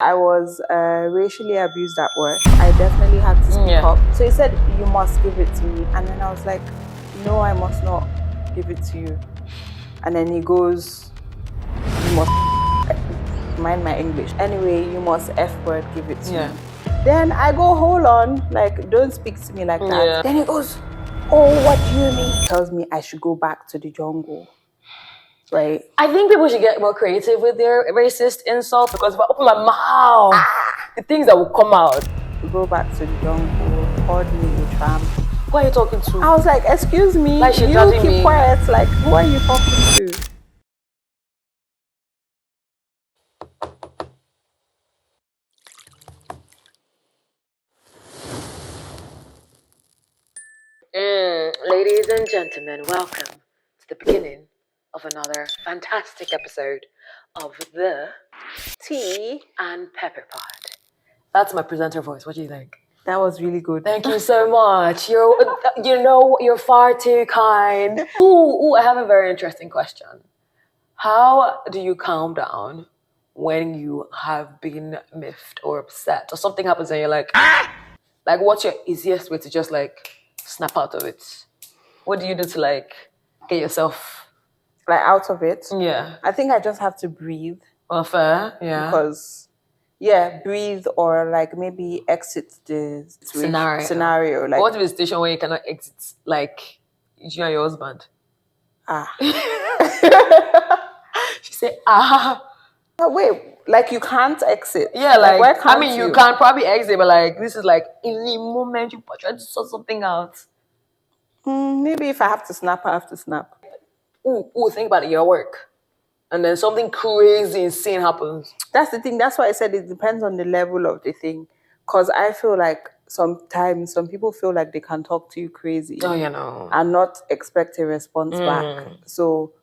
I was racially abused at work. I definitely had to speak up. So he said, you must give it to me. And then I was like, no, I must not give it to you. And then he goes, you must mind my English. Anyway, you must F-word give it to me. Then I go, hold on, like, don't speak to me like that. Then he goes, oh, what do you mean? He tells me I should go back to the jungle. Right. I think people should get more creative with their racist insults, because if I open my mouth, the things that will come out. We go back to the jungle, called me a tramp. Who are you talking to? I was like, excuse me, like you keep quiet. Like, who are you talking to? Ladies and gentlemen, welcome to the beginning of another fantastic episode of the Teaandpepperpod. That's my presenter voice. What do you think? That was really good. Thank you so much. You're far too kind. Ooh, I have a very interesting question. How do you calm down when you have been miffed or upset or something happens and you're like, like, what's your easiest way to just like snap out of it? What do you do to like get yourself like out of it? Yeah. I think I just have to breathe. Well, fair, yeah. Because breathe or like maybe exit the scenario. Like, what if it's a situation where you cannot exit, like you and your husband? She said, Oh, wait, like you can't exit? Yeah, like where can't you can probably exit, but like this is like in the moment you try to sort something out. Maybe if I have to snap, I have to snap. Ooh, think about it, your work. And then something crazy, insane happens. That's the thing. That's why I said it depends on the level of the thing. Because I feel like sometimes some people feel like they can talk to you crazy. Oh, you know. And not expect a response back. So,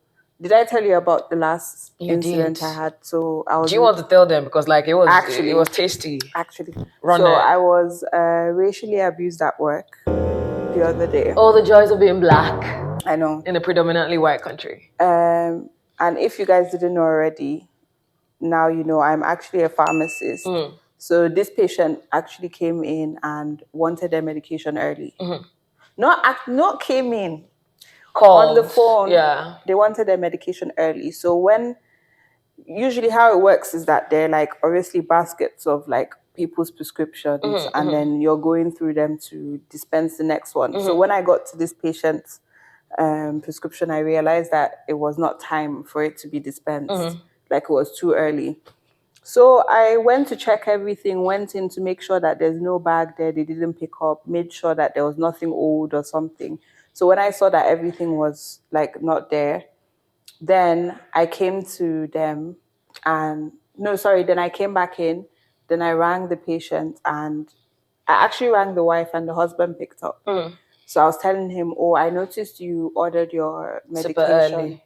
did I tell you about the last incident I had? So I was. Do you want to tell them? Because like it was tasty. Actually, I was racially abused at work the other day. All the joys of being black. I know. In a predominantly white country. And if you guys didn't know already, now you know I'm actually a pharmacist. So this patient actually came in and wanted their medication early. Not came in. Called. On the phone. Yeah. They wanted their medication early. So usually how it works is that they're like obviously baskets of like people's prescriptions and then you're going through them to dispense the next one. So when I got to this patient's prescription, I realized that it was not time for it to be dispensed. Like it was too early. So I went to check everything, went in to make sure that there's no bag there they didn't pick up, made sure that there was nothing old or something. So when I saw that everything was like not there, then I came to them then I came back in, then I rang the patient and I actually rang the wife and the husband picked up. So I was telling him, oh, I noticed you ordered your medication,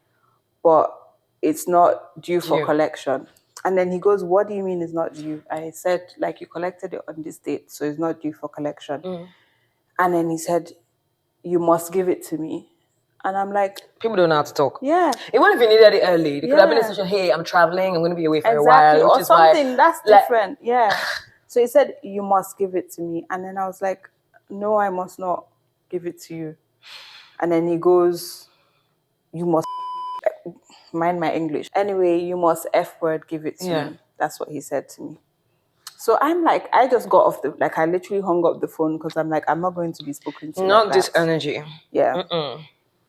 but it's not due for collection. And then he goes, what do you mean it's not due? I said, like, you collected it on this date, so it's not due for collection. And then he said, you must give it to me. And I'm like... People don't know how to talk. Yeah. Even if you needed it early, they could have been in a situation, hey, I'm traveling, I'm going to be away for a while. Or something, that's different. Yeah. So he said, you must give it to me. And then I was like, no, I must not give it to you. And then he goes, you must mind my English. Anyway, you must F-word give it to me. That's what he said to me. So I'm like, I just got off I literally hung up the phone because I'm like, I'm not going to be spoken to. Not this energy. Yeah.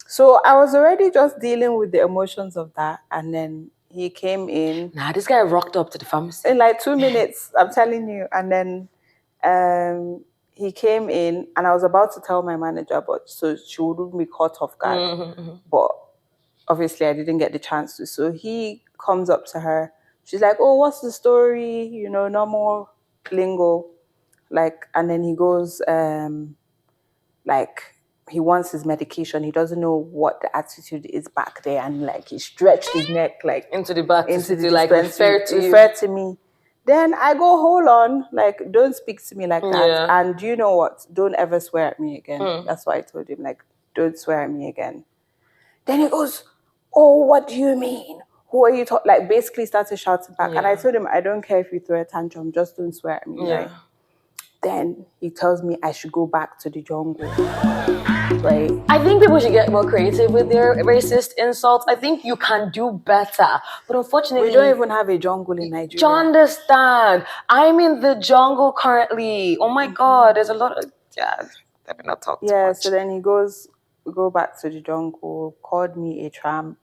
So I was already just dealing with the emotions of that. And then he came in. Nah, this guy rocked up to the pharmacy. In like 2 minutes, I'm telling you. And then he came in and I was about to tell my manager, but so she wouldn't be caught off guard. But obviously I didn't get the chance to. So he comes up to her. She's like, oh, what's the story? You know, normal lingo. Like, and then he goes, like, he wants his medication. He doesn't know what the attitude is back there. And like, he stretched his neck, like, into the back, into the like, refer to me. Then I go, hold on, like, don't speak to me like that. And you know what? Don't ever swear at me again. That's what I told him, like, don't swear at me again. Then he goes, oh, what do you mean? who are you talking? Like basically started shouting back. And I told him, I don't care if you throw a tantrum, just don't swear at me, right? Then he tells me I should go back to the jungle. Right. I think people should get more creative with their racist insults. I think you can do better. But unfortunately, we don't even have a jungle in Nigeria. Do you understand? I'm in the jungle currently. Oh my God, there's a lot of... Yeah, let me not talk too much. So then he go back to the jungle, called me a tramp.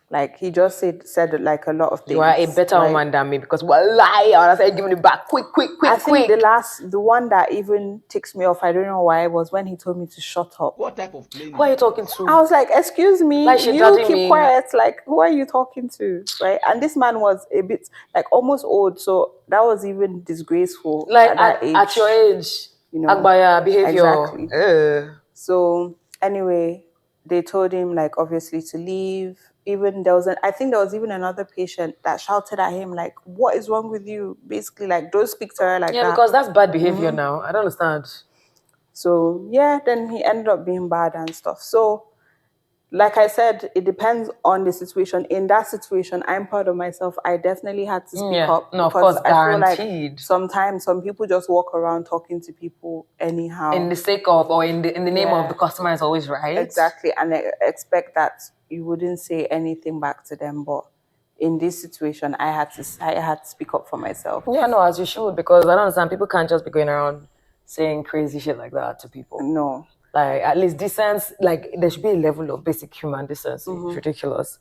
Like, he just said like a lot of things. You are a better woman than me because wallahi, I said giving it back quick. I think the one that even ticks me off, I don't know why, was when he told me to shut up. What type of plane? Who are you talking to? I was like, excuse me, like you keep quiet. Like, who are you talking to? Right? And this man was a bit like almost old, so that was even disgraceful. Like at your age, you know, Agbaya behavior. Exactly. So anyway, they told him like obviously to leave. Even I think there was even another patient that shouted at him like, "What is wrong with you?" Basically, like, don't speak to her like that. Yeah, because that's bad behavior now. I don't understand. So yeah, then he ended up being bad and stuff. So, like I said, it depends on the situation. In that situation, I'm proud of myself. I definitely had to speak up. No, of course, guaranteed. I feel like sometimes some people just walk around talking to people anyhow. In the sake of, or in the name of the customer is always right. Exactly, and I expect that you wouldn't say anything back to them. But in this situation, I had to speak up for myself. Yeah, no, as you should, because I don't understand. People can't just be going around saying crazy shit like that to people. No. Like, at least decency, like, there should be a level of basic human decency. It's ridiculous.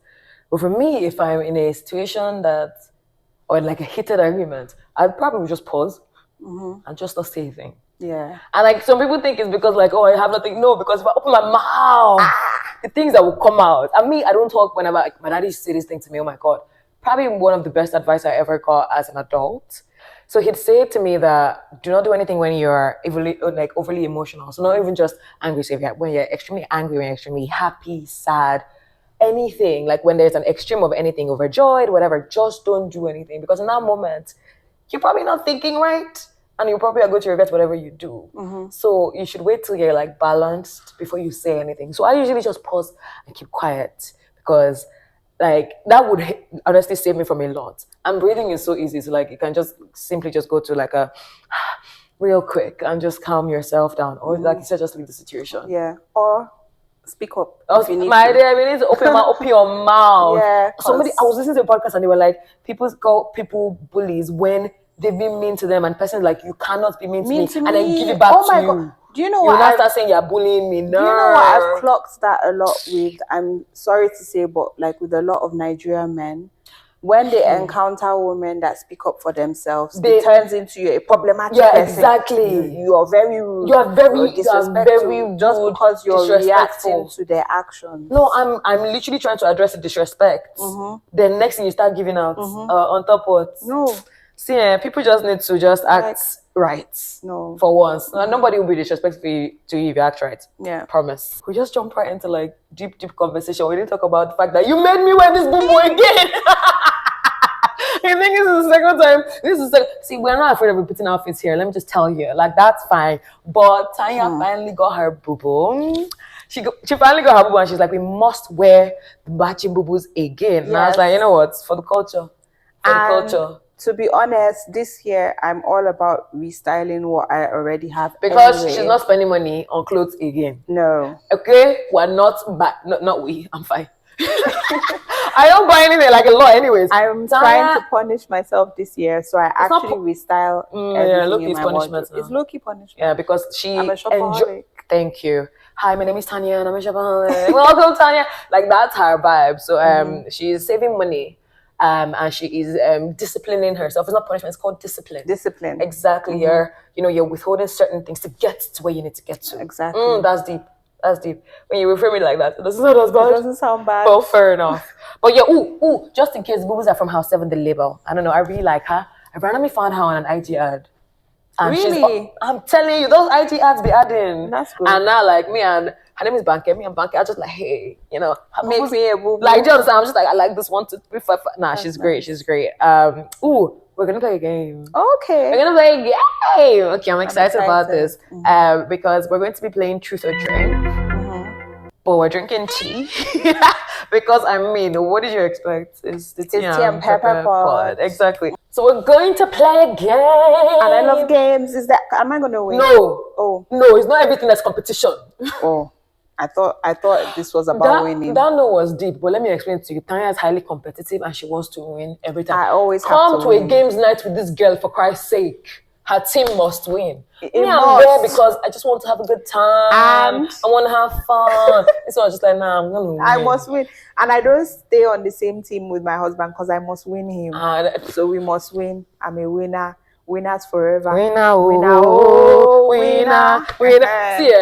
But for me, if I'm in a situation or like a heated argument, I'd probably just pause and just not say anything. Yeah. And like, some people think it's because like, oh, I have nothing. No, because if I open my mouth, the things that will come out. And me, I don't talk whenever like, my daddy used to say this thing to me. Oh my God. Probably one of the best advice I ever got as an adult. So he'd say to me that do not do anything when you're overly emotional. So not even just angry. So when you're extremely angry, when you're extremely happy, sad, anything, like when there's an extreme of anything, overjoyed, whatever, just don't do anything. Because in that moment, you're probably not thinking right. And you probably are going to regret whatever you do. So you should wait till you're like balanced before you say anything. So I usually just pause and keep quiet because like that would honestly save me from a lot. And breathing is so easy. So like you can just simply just go to like a real quick and just calm yourself down. Or like you said, just leave the situation. Yeah. Or speak up. If you need to open your mouth. Yeah. I was listening to a podcast and they were like, people call people bullies when they've been mean to them, and person like, you cannot be mean to me, and then give it back to you. Oh my God. Do you know what? You not start saying you're bullying me. No. Do you know what I've clocked that a lot with? I'm sorry to say, but like with a lot of Nigerian men, when they encounter women that speak up for themselves, it turns into a problematic person. Exactly. You are very rude. You are very disrespectful just because you're reacting to their actions. No, I'm literally trying to address the disrespect. Then next thing you start giving out on top of no. See, people just need to just act right. No. For once. Nobody will be disrespectful to you if you act right. Yeah. Promise. We just jump right into like deep conversation. We didn't talk about the fact that you made me wear this boo-boo again. I think this is the second time. See, we're not afraid of repeating outfits here. Let me just tell you. Like, that's fine. But Tanya finally got her boo-boo. She finally got her boo-boo and she's like, we must wear the matching boo-boos again. Yes. And I was like, you know what? For the culture. To be honest, this year I'm all about restyling what I already have. Because she's not spending money on clothes again. No. Okay? We're not bad. Not we. I'm fine. I don't buy anything like a lot anyways. I'm trying to punish myself this year, so I actually restyle everything in my wardrobe. It's low-key punishment. Yeah, because I'm a shopaholic. Thank you. Hi, my name is Tanya and I'm a shopaholic. Welcome, Tanya. Like, that's her vibe. So she's saving money. And she is disciplining herself. It's not punishment, it's called discipline. Discipline. Exactly. You're withholding certain things to get to where you need to get to. Exactly. That's deep. When you reframe it like that, it doesn't sound as bad. It doesn't sound bad. Well, fair enough. But yeah, just in case, boo-boos are from House 7, the label. I don't know, I really like her. I randomly found her on an IG ad. And really? I'm telling you, those IG ads be adding. That's good. And now, like, me and her name is Banke. Me and Banke, I just like, hey, make me a boo-boo. Like, do you understand? I'm just like, I like this 1, 2, 3, 4, 5. Nah, she's great. She's great. We're gonna play a game. Okay. We're gonna play a game. Okay, I'm excited about this. Because we're going to be playing Truth or Drink. but we're drinking tea. Because what did you expect? It's the tea and pepper pod. Exactly. So we're going to play a game. And I love games. Am I gonna win? No, it's not everything that's competition. Oh, I thought this was about winning. That no was deep, but let me explain to you. Tanya is highly competitive and she wants to win every time. I always come have to to win. A games night with this girl, for Christ's sake. Her team must win. I'm must. there because I just want to have a good time. I want to have fun. This one's just like, nah, I'm gonna win. I must win, and I don't stay on the same team with my husband because I must win him. So we must win. I'm a winner. Winners forever. Winner. See,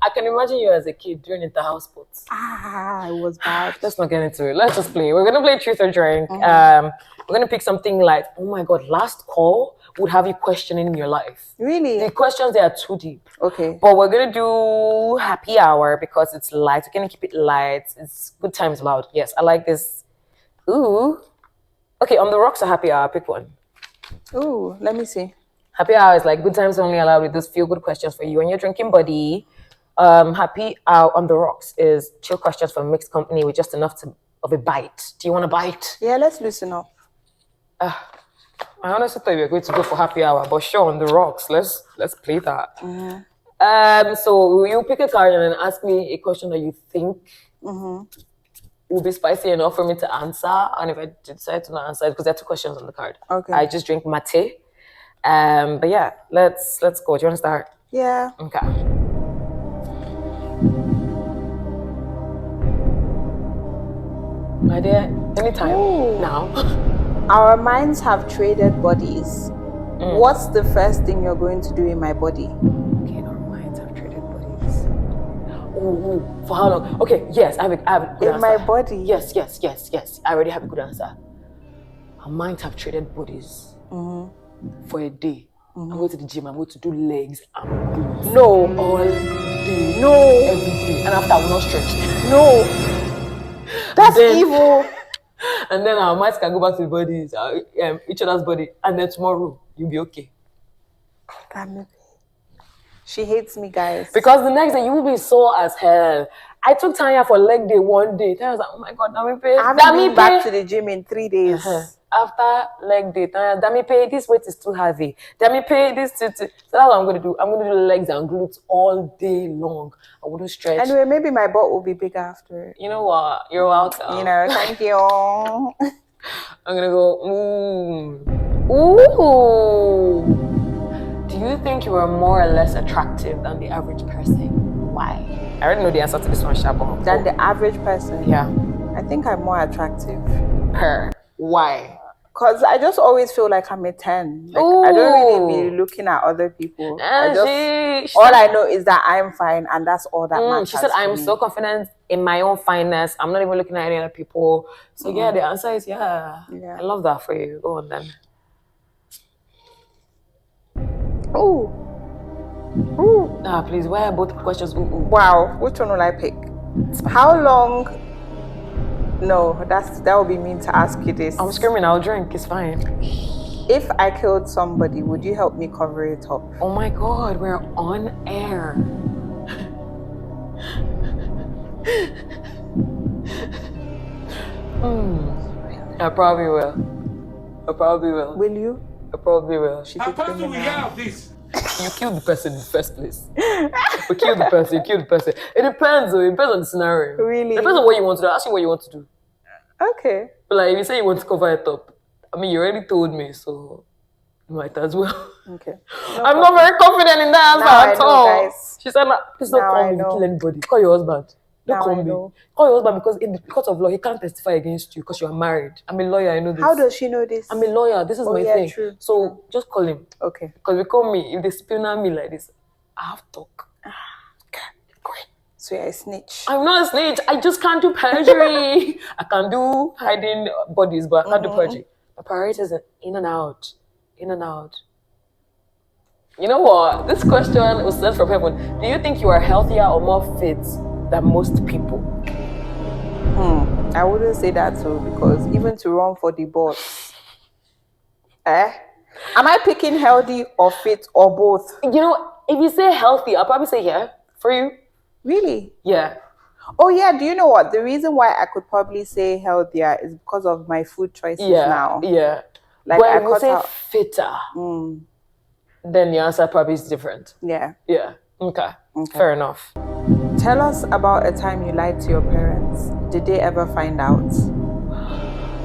I can imagine you as a kid doing inter-house sports. It was bad. Let's not get into it. Let's just play. We're gonna play Truth or Drink. We're gonna pick something like, oh my God, last call would have you questioning your life. Really? The questions, they are too deep. Okay. But we're gonna do happy hour because it's light. We're gonna keep it light. It's good times loud. Yes, I like this. Ooh. Okay, on the rocks or happy hour? Pick one. Ooh, let me see. Happy hour is like good times only allowed with those feel good questions for you and your drinking buddy. Happy hour on the rocks is chill questions from mixed company with just enough of a bite. Do you want a bite? Yeah, let's loosen up. I honestly thought we were going to go for happy hour, but sure, on the rocks. Let's play that. So you pick a card and then ask me a question that you think will be spicy enough for me to answer. And if I decide to not answer it, because there are 2 questions on the card. Okay. I just drink mate. But yeah, let's go. Do you want to start? Yeah. Okay. My dear, anytime now. Our minds have traded bodies. What's the first thing you're going to do in my body? Okay, our minds have traded bodies. Oh, for how long? Okay, yes, I have a good answer. In my body? Yes. I already have a good answer. Our minds have traded bodies for a day. I'm going to the gym, I'm going to do legs and glutes. No. All day. No. Every day. And after I will not stretch. No. That's evil. And then our minds can go back to the bodies, each other's body, and then tomorrow you'll be okay. She hates me, guys. Because the next day you will be sore as hell. I took Tanya for leg day one day. Tanya was like, oh my God, Damipe. I haven't been back to the gym in 3 days. After leg day, Tanya, Damipe, this weight is too heavy. Damipe, this. So that's what I'm going to do. I'm going to do legs and glutes all day long. I wouldn't stretch. Anyway, maybe my butt will be bigger after it. You know what? You're welcome. Thank you. I'm going to go, Ooh. Do you think you are more or less attractive than the average person? Why? I already know the answer to this one, Shabo. Than the average person? Yeah. I think I'm more attractive. Why? Because I just always feel like I'm a 10. Like, I don't really be looking at other people. All I know is that I'm fine, and that's all that matters. She said, I'm so confident in my own fineness. I'm not even looking at any other people. So yeah, the answer is yeah. I love that for you. Go on then. Ooh. Please, why are both questions ooh? Wow, which one will I pick? How long? No, that would be mean to ask you this. I'm screaming, I'll drink, it's fine. If I killed somebody, would you help me cover it up? Oh my God, we're on air. I probably will. Will you? I probably will. How fast do we have this? You killed the person in the first place. You killed the person. It depends though. It depends on the scenario. Really? It depends on what you want to do. Ask me what you want to do. Okay. But like if you say you want to cover it up, I mean you already told me, so you might as well. Okay. I'm not very confident in that answer at all. Guys. She said, please don't call me to kill anybody. Call your husband. Don't call me. Call your husband because in the court of law, he can't testify against you because you are married. I'm a lawyer, I know this. How does she know this? I'm a lawyer. This is my thing. True. So just call him. Okay. Because they call me, if they spin on me like this, I have to talk. Great. So you're a snitch. I'm not a snitch. I just can't do perjury. I can do hiding bodies, but I can't do perjury. My priority is in and out. In and out. You know what? This question was sent from heaven. Do you think you are healthier or more fit than most people? I wouldn't say that too, because even to run for the boss, am I picking healthy or fit or both? You know, if you say healthy, I'll probably say yeah for you. Really? Yeah. Oh yeah, do you know what? The reason why I could probably say healthier is because of my food choices now. Yeah. Like But I if we cut say out. fitter, Mm, then the answer probably is different. yeah. Yeah. Okay. Okay. Fair enough. Tell us about a time you lied to your parents. Did they ever find out?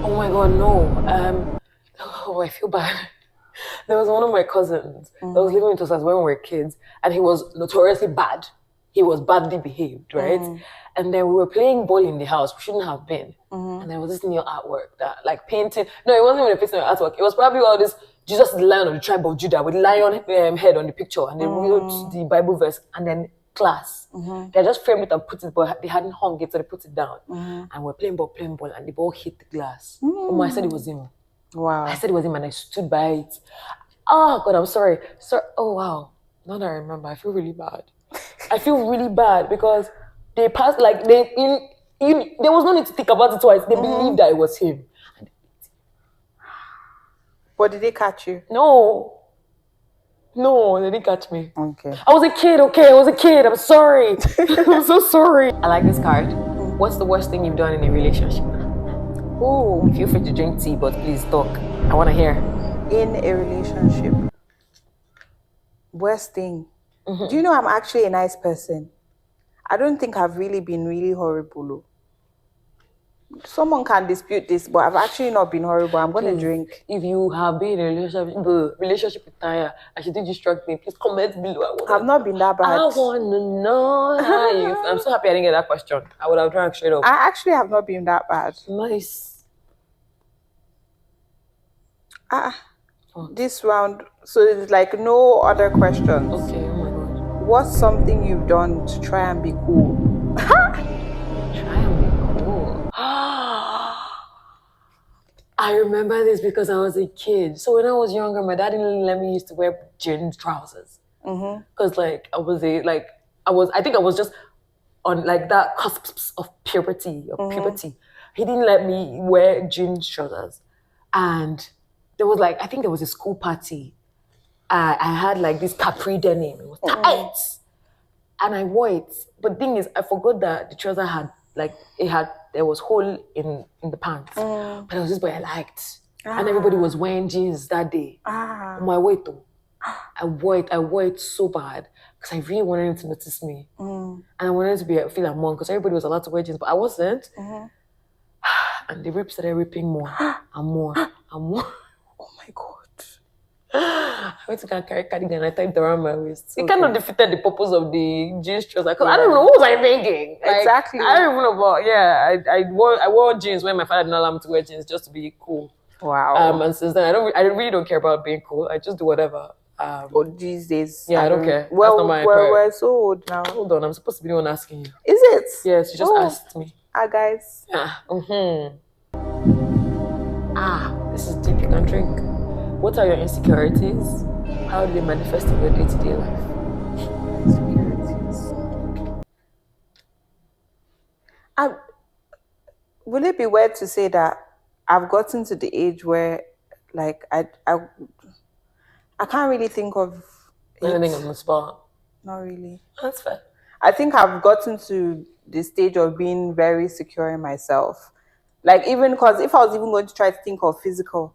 Oh my god, no. Oh, I feel bad. There was one of my cousins that was living with us as when we were kids, and he was notoriously bad. He was badly behaved, right? And then we were playing ball in the house. We shouldn't have been. And there was this new artwork that, like, painting. No, it wasn't even a piece of artwork. It was probably all this Jesus is the Lion of the tribe of Judah with lion head on the picture, and they wrote the Bible verse, and then class. They just framed it and put it, but they hadn't hung it, so they put it down. And we're playing ball, and the ball hit the glass. Oh, I said it was him. Wow. I said it was him, and I stood by it. Oh God, I'm sorry. Oh wow. Now that I remember, I feel really bad. I feel really bad because they passed, like there was no need to think about it twice. They believed that it was him. But did they catch you? No, they didn't catch me. Okay. I was a kid, okay? I was a kid. I'm sorry. I'm so sorry. I like this card. What's the worst thing you've done in a relationship? Ooh. Feel free to drink tea, but please talk. I want to hear. In a relationship. Worst thing. Do you know I'm actually a nice person? I don't think I've really been really horrible. Someone can dispute this, but I've actually not been horrible. I'm going to drink. If you have been in a relationship with Taya and she did you struck me, please comment below. I've not been that bad. I want to know how you... I'm so happy I didn't get that question. I would have drank straight up. I actually have not been that bad. Nice. This round, so it's like no other questions. Okay, oh my God. What's something you've done to try and be cool? Try and be cool. I remember this because I was a kid. So when I was younger, my dad didn't let me used to wear jeans trousers. Because like I think I was just on like that cusp of puberty. He didn't let me wear jeans trousers. And there was like, I think there was a school party. I had like this capri denim. It was tight. And I wore it. But the thing is, I forgot that the trouser had like, there was hole in the pants. But there was this boy I liked. And everybody was wearing jeans that day. On my way though. I wore it so bad because I really wanted him to notice me. And I wanted to feel among because everybody was allowed to wear jeans, but I wasn't. And the rip started ripping more and more and more. Oh my God. I went to go and carry cardigan. I tied it around my waist. It kind of defeated the purpose of the jeans trouser. Because I don't know, what was I thinking? Like, Exactly. I don't even know about, I wore jeans when my father did not allow me to wear jeans just to be cool. Wow. And since then, I really don't care about being cool. I just do whatever. But these days, I don't care. Well, that's not my we're so old now. Hold on, I'm supposed to be the one asking you. Is it? Yes, you just asked me. Guys. This is deep. You can drink. What are your insecurities? How do they manifest in your day-to-day life? Insecurities. Will it be weird to say that I've gotten to the age where, like, I can't really think of anything on the spot? Not really. That's fair. I think I've gotten to the stage of being very secure in myself. Like, even because if I was even going to try to think of physical,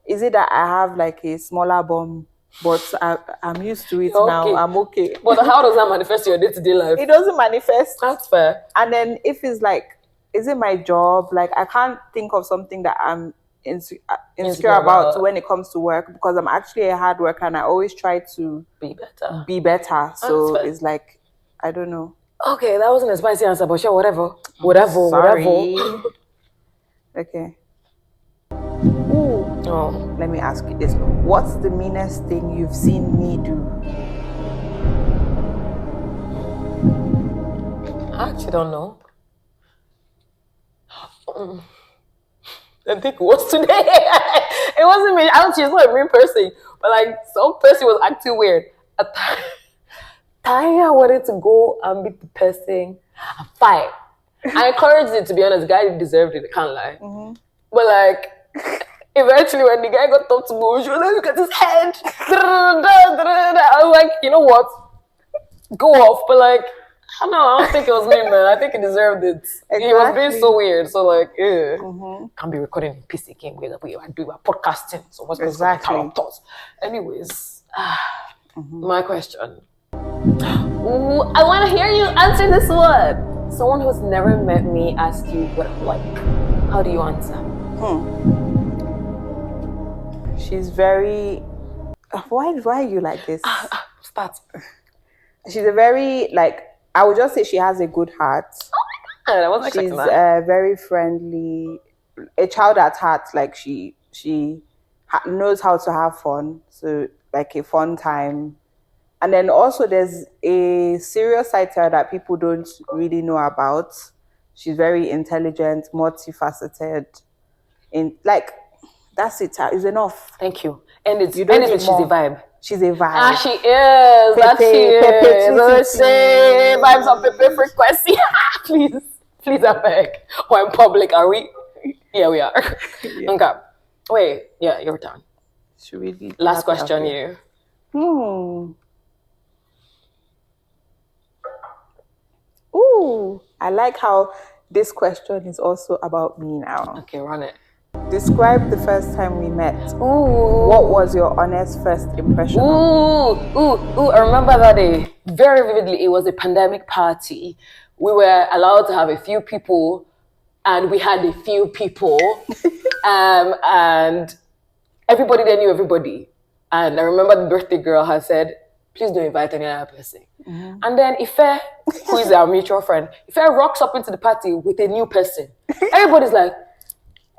is it that I have like a smaller bum, but I'm used to it now. I'm okay. But how does that manifest in your day-to-day life? It doesn't manifest. That's fair. And then if it's like, is it my job? Like, I can't think of something that I'm insecure about when it comes to work, because I'm actually a hard worker and I always try to be better. So it's like, I don't know. Okay, that wasn't a spicy answer, but sure, whatever. Sorry. Okay. Ooh. Let me ask you this. What's the meanest thing you've seen me do? I actually don't know. I think it was today. It wasn't me. She's not a mean person. But like, some person was acting weird. Taya wanted to go and meet the person and fight. I encouraged it, to be honest. The guy deserved it, I can't lie. But like, eventually when the guy got up to go, she was like, look at his head. I was like, you know what? Go off. But like, I don't think it was me, man. I think he deserved it. He was being so weird. So like, can't be recording in PC again. We are doing podcasting. So what's Exactly. our thoughts? Anyways, my question. Ooh, I want to hear you answer this one. Someone who's never met me ask you what I'm like. How do you answer? She's very. Why are you like this? Start. She's a very I would just say she has a good heart. I wasn't She's expecting that. very friendly, a child at heart. Like she knows how to have fun. So like a fun time. And then also there's a serious side to her that people don't really know about. She's very intelligent, multifaceted. That's it. It's enough. Thank you. And it's You don't need she's a more. vibe. She's a vibe. Ah, she is. That's she is. Let's say vibes on Pepe frequency. Please, I beg. We're in public, are we? Yeah, we are. Yeah. Okay. Wait. Yeah, your turn. Should we do last question, you? Ooh, I like how this question is also about me now. Okay, run it. Describe the first time we met. Ooh. What was your honest first impression? Ooh, I remember that day very vividly. It was a pandemic party. We were allowed to have a few people, and we had a few people, and everybody there knew everybody. And I remember the birthday girl had said, please don't invite any other person. Mm-hmm. And then Ife, who is our mutual friend, Ife rocks up into the party with a new person. Everybody's like,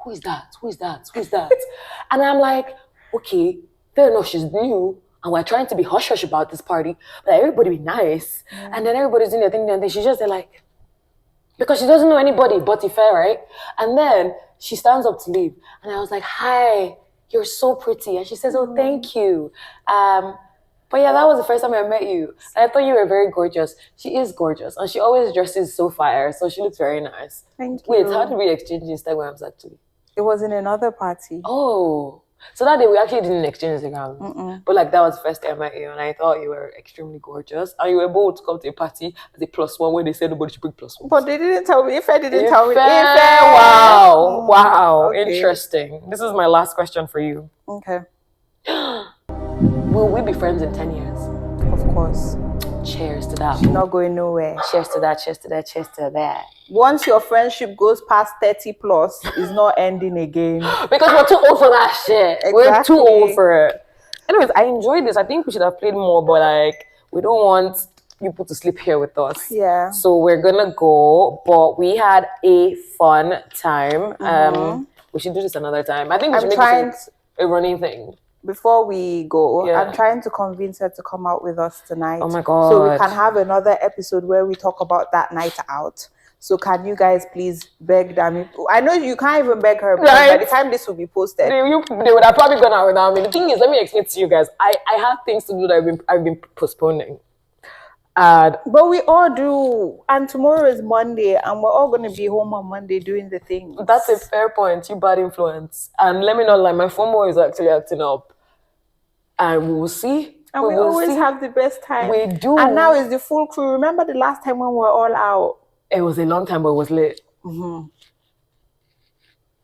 who is that? And I'm like, okay, fair enough, she's new, and we're trying to be hush-hush about this party, but everybody be nice. Mm. And then everybody's doing their thing, and then she's just there like, because she doesn't know anybody but Ife, right? And then she stands up to leave, and I was like, hi, you're so pretty. And she says, oh, thank you. But yeah, that was the first time I met you. And I thought you were very gorgeous. She is gorgeous, and she always dresses so fire, so she looks very nice. Thank you. Wait, how did we exchange Instagrams actually? It was in another party. Oh, so that day we actually didn't exchange Instagrams. But like that was the first time I met you, and I thought you were extremely gorgeous, and you were bold to come to a party as a +1 when they said nobody should bring +1. But they didn't tell me. Ife didn't tell me. Ife, wow, okay. Interesting. This is my last question for you. Okay. Will we be friends in 10 years? Of course. Cheers to that. She's not going nowhere. Cheers to that, cheers to that, cheers to that. Once your friendship goes past 30 plus, it's not ending again. Because we're too old for that shit. Exactly. We're too old for it. Anyways, I enjoyed this. I think we should have played more, but like, we don't want people to sleep here with us. Yeah. So we're gonna go, but we had a fun time. We should do this another time. I think we should make this a running thing. Before we go, I'm trying to convince her to come out with us tonight. Oh my God. So we can have another episode where we talk about that night out. So can you guys please beg them? I know you can't even beg her, because by the time this will be posted, they would have probably gone out without me. The thing is, let me explain to you guys. I have things to do that I've been postponing. But we all do. And tomorrow is Monday, and we're all going to be home on Monday doing the thing. That's a fair point. You bad influence. And let me not lie, my FOMO is actually acting up. And we will see. And we always have the best time. We do. And now it's the full crew. Remember the last time when we were all out? It was a long time, but it was late.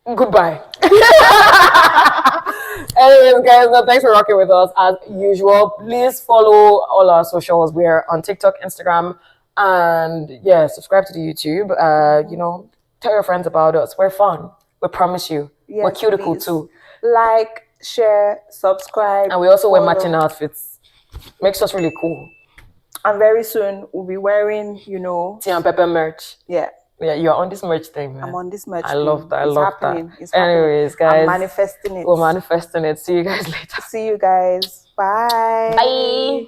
Goodbye. Anyways, guys, thanks for rocking with us as usual. Please follow all our socials. We're on TikTok, Instagram, and subscribe to the YouTube. Tell your friends about us. We're fun. We promise you. Yes, we're cuticle too. Like, share, subscribe. And we also wear matching outfits. Makes us really cool. And very soon we'll be wearing, Teaandpepper merch. Yeah, you're on this merch thing, man. I'm on this merch. I love that. It's happening. Anyways, guys, I'm manifesting it. We're manifesting it. See you guys later. See you guys. Bye. Bye.